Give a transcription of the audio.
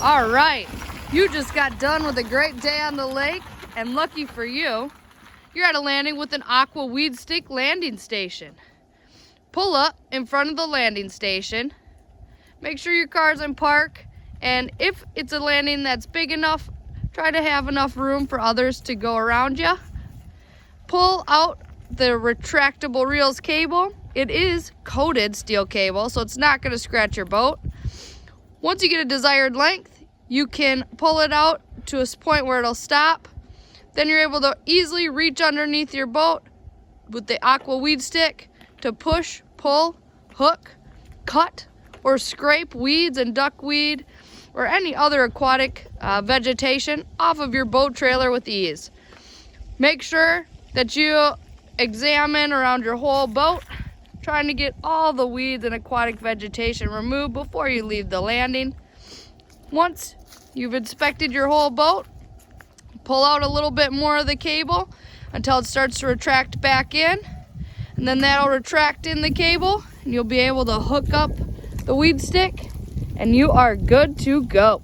All right, you just got done with a great day on the lake, and lucky for you, you're at a landing with an Aqua weed stick landing station. Pull up in front of the landing station, make sure your car's in park, and if it's a landing that's big enough, try to have enough room for others to go around you. Pull out the retractable reels cable. It is coated steel cable, so it's not going to scratch your boat. Once you get a desired length, you can pull it out to a point where it'll stop. Then you're able to easily reach underneath your boat with the Aqua weed stick to push, pull, hook, cut, or scrape weeds and duckweed or any other aquatic vegetation off of your boat trailer with ease. Make sure that you examine around your whole boat, trying to get all the weeds and aquatic vegetation removed before you leave the landing. Once you've inspected your whole boat, pull out a little bit more of the cable until it starts to retract back in, and then that'll retract in the cable and you'll be able to hook up the weed stick and you are good to go.